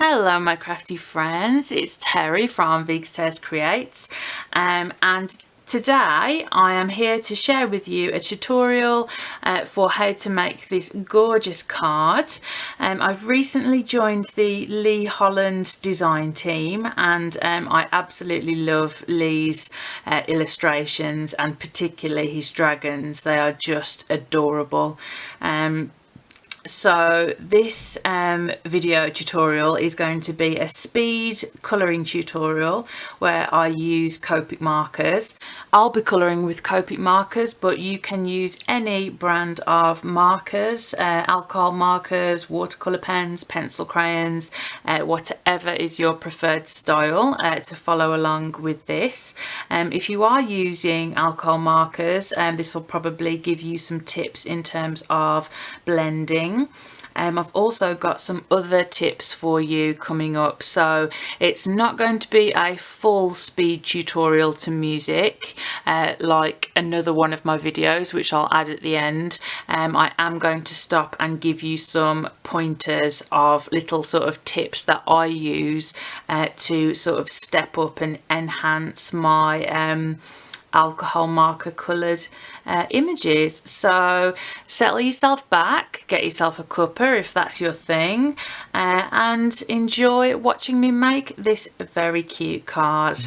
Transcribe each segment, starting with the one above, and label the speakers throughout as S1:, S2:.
S1: Hello my crafty friends, it's Terry from Veegstez Creates and today I am here to share with you a tutorial for how to make this gorgeous card. I've recently joined the Lee Holland design team and I absolutely love Lee's illustrations and particularly his dragons. They are just adorable. So this video tutorial is going to be a speed colouring tutorial where I use Copic markers. I'll be colouring with Copic markers, but you can use any brand of markers, alcohol markers, watercolour pens, pencil crayons, whatever is your preferred style to follow along with this. If you are using alcohol markers, this will probably give you some tips in terms of blending. I've also got some other tips for you coming up, so it's not going to be a full speed tutorial to music like another one of my videos which I'll add at the end. I am going to stop and give you some pointers of little sort of tips that I use to sort of step up and enhance my alcohol marker coloured images. So settle yourself back, get yourself a cuppa if that's your thing, and enjoy watching me make this very cute card.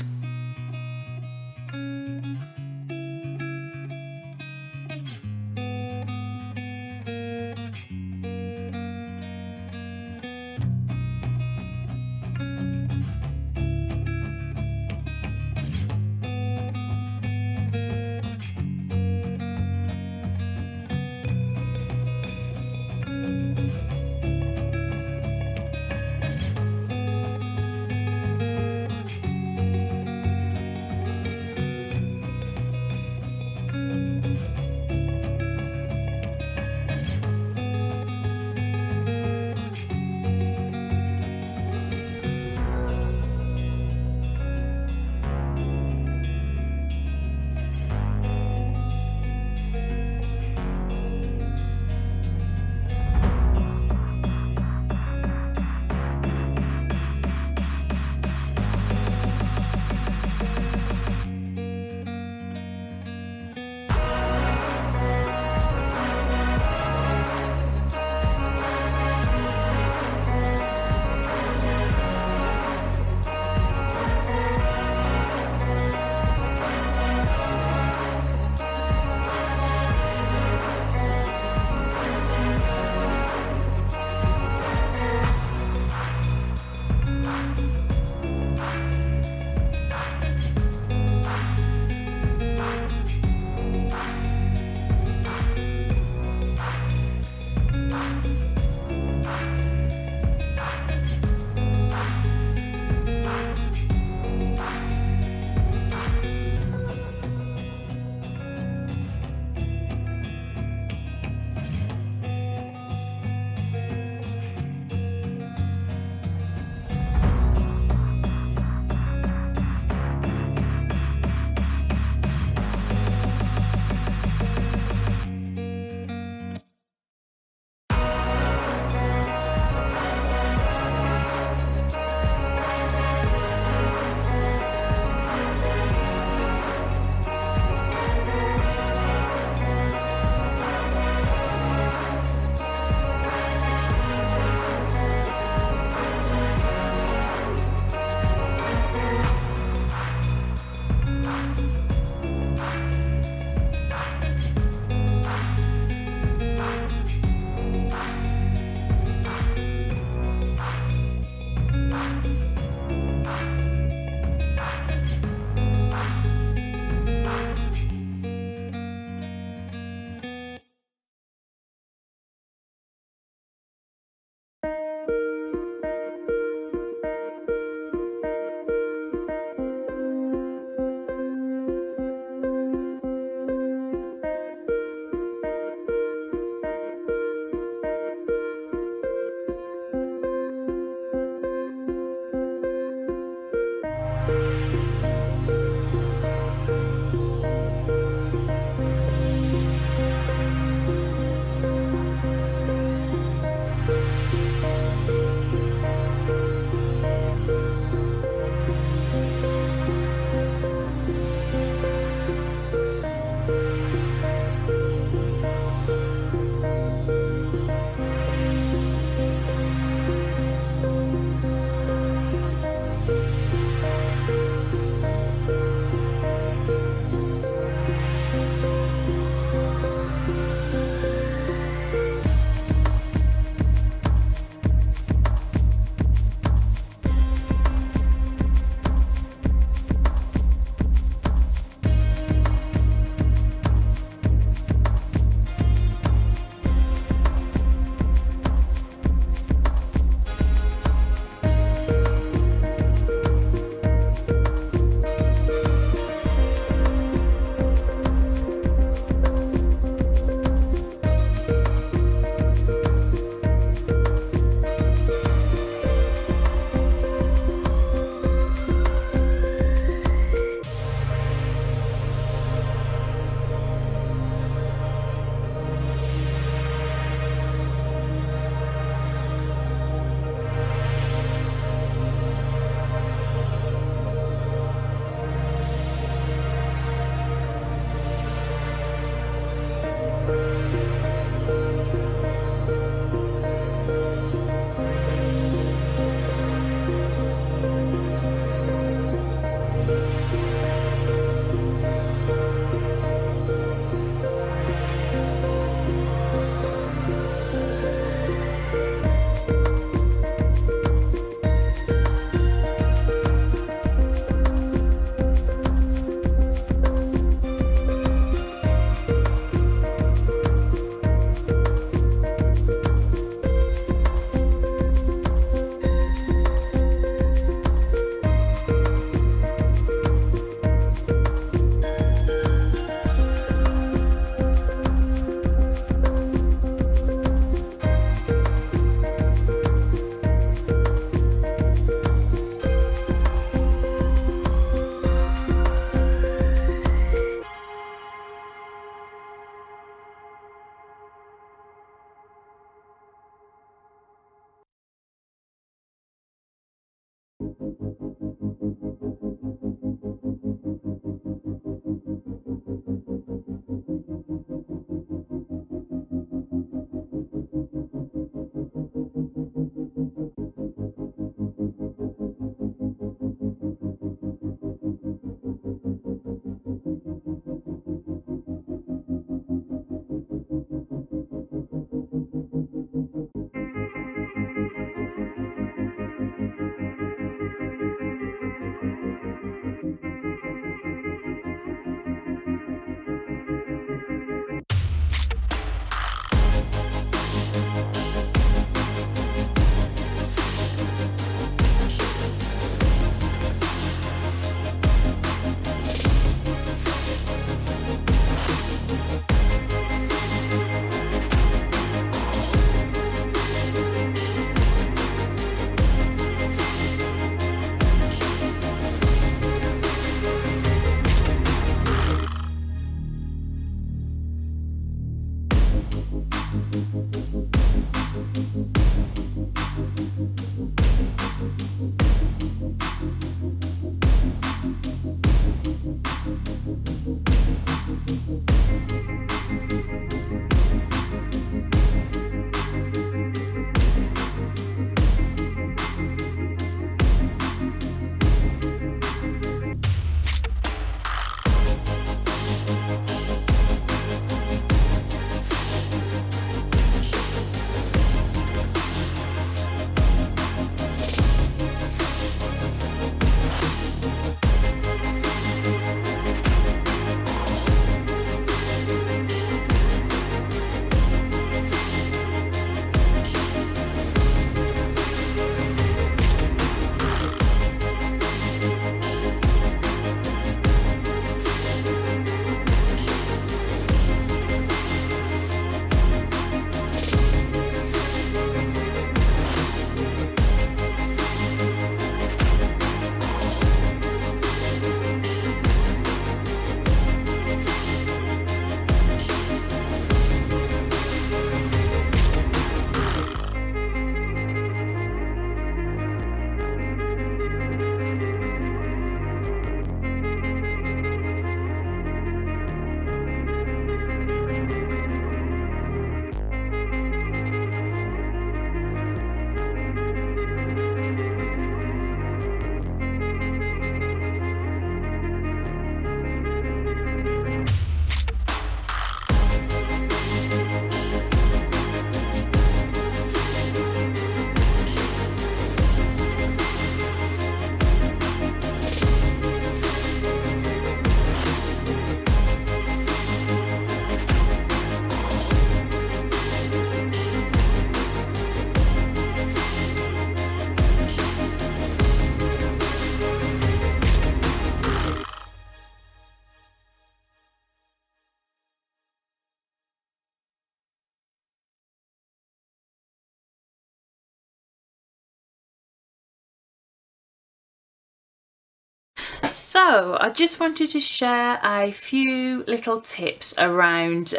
S1: So I just wanted to share a few little tips around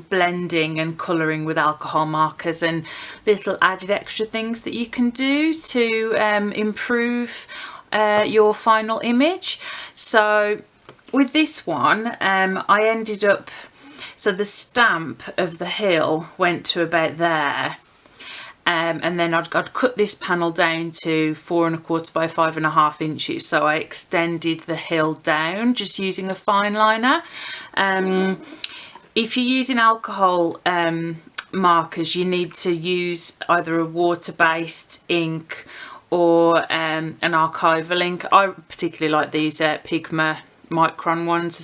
S1: blending and colouring with alcohol markers, and little added extra things that you can do to improve your final image. So with this one, I ended up, so the stamp of the hill went to about there. And then I'd cut this panel down to 4 1/4 by 5 1/2 inches. So I extended the hill down just using a fine liner. If you're using alcohol markers, you need to use either a water-based ink or an archival ink. I particularly like these Pigma micron ones, the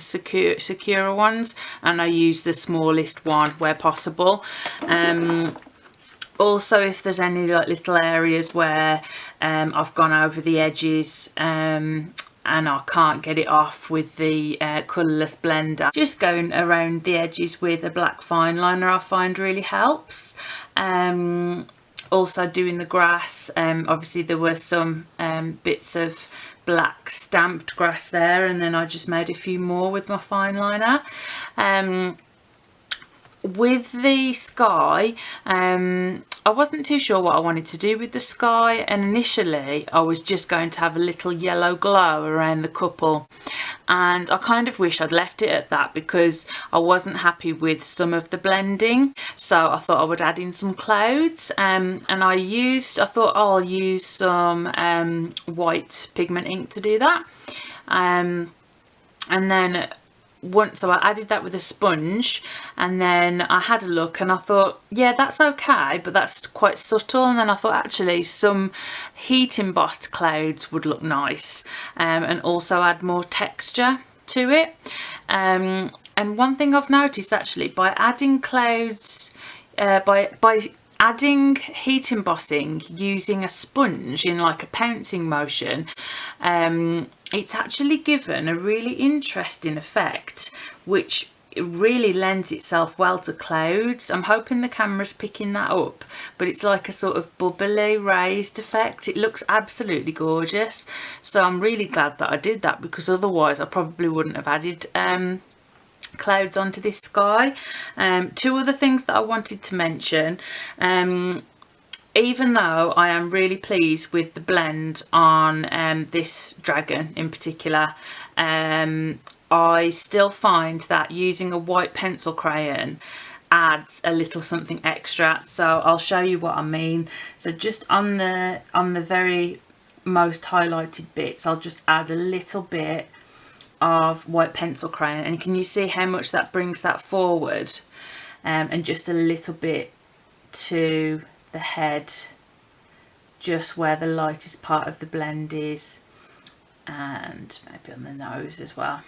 S1: secure ones, and I use the smallest one where possible. Also, if there's any like little areas where I've gone over the edges and I can't get it off with the colourless blender, just going around the edges with a black fine liner I find really helps. Also doing the grass, obviously there were some bits of black stamped grass there, and then I just made a few more with my fine liner. with the sky, I wasn't too sure what I wanted to do with the sky, and initially I was just going to have a little yellow glow around the couple, and I kind of wish I'd left it at that because I wasn't happy with some of the blending, so I thought I would add in some clouds, and I thought I'll use some white pigment ink to do that, and then so I added that with a sponge, and then I had a look and I thought, yeah, that's okay, but that's quite subtle. And then I thought actually some heat embossed clouds would look nice, and also add more texture to it. And one thing I've noticed actually, by adding clouds, by adding heat embossing using a sponge in like a pouncing motion, it's actually given a really interesting effect, which really lends itself well to clouds. I'm hoping the camera's picking that up, but it's like a sort of bubbly raised effect. It looks absolutely gorgeous, so I'm really glad that I did that, because otherwise I probably wouldn't have added clouds onto this sky. Two other things that I wanted to mention. Even though I am really pleased with the blend on this dragon in particular, I still find that using a white pencil crayon adds a little something extra. So I'll show you what I mean. So just on the very most highlighted bits, I'll just add a little bit of white pencil crayon, and can you see how much that brings that forward, and just a little bit to the head, just where the lightest part of the blend is, and maybe on the nose as well.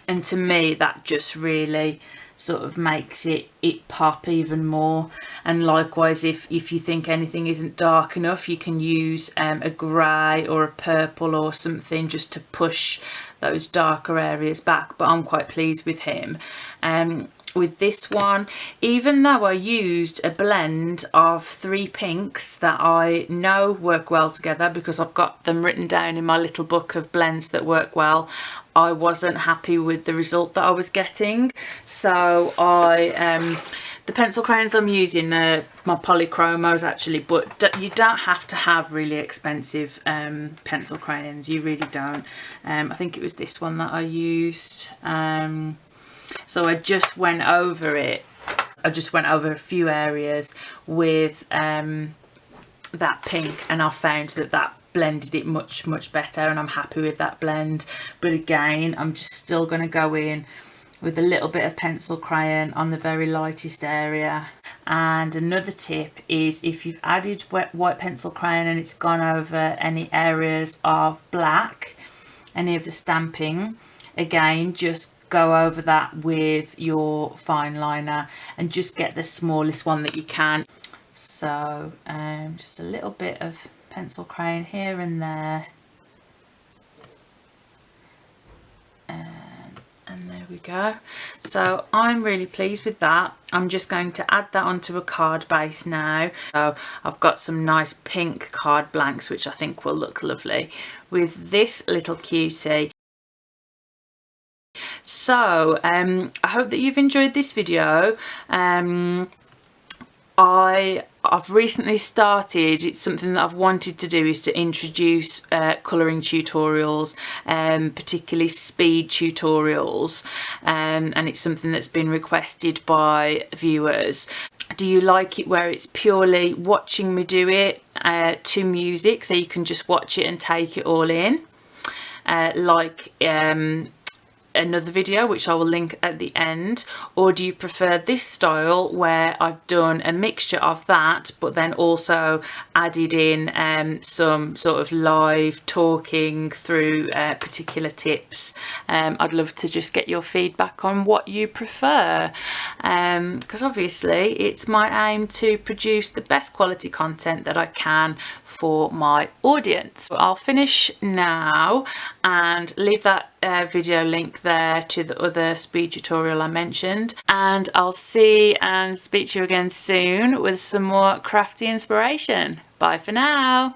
S1: And to me that just really sort of makes it pop even more. And likewise, if you think anything isn't dark enough, you can use a grey or a purple or something just to push those darker areas back. But I'm quite pleased with him. With this one, even though I used a blend of 3 pinks that I know work well together because I've got them written down in my little book of blends that work well, I wasn't happy with the result that I was getting. So the pencil crayons I'm using are my Polychromos actually, but you don't have to have really expensive pencil crayons, you really don't. I think it was this one that I used. So I just went over it. I just went over a few areas with that pink, and I found that blended it much better, and I'm happy with that blend. But again, I'm just still going to go in with a little bit of pencil crayon on the very lightest area. And another tip is, if you've added white pencil crayon and it's gone over any areas of black, any of the stamping, again, just go over that with your fine liner and just get the smallest one that you can. So just a little bit of pencil crayon here and there, and there we go. So I'm really pleased with that. I'm just going to add that onto a card base now. So I've got some nice pink card blanks which I think will look lovely with this little cutie. So I hope that you've enjoyed this video. I've recently started, it's something that I've wanted to do, is to introduce colouring tutorials, particularly speed tutorials, and it's something that's been requested by viewers. Do you like it where it's purely watching me do it to music, so you can just watch it and take it all in, like another video which I will link at the end? Or do you prefer this style where I've done a mixture of that but then also added in some sort of live talking through particular tips? I'd love to just get your feedback on what you prefer, because obviously it's my aim to produce the best quality content that I can for my audience. So I'll finish now and leave that video link there to the other speed tutorial I mentioned, and I'll see and speak to you again soon with some more crafty inspiration. Bye for now.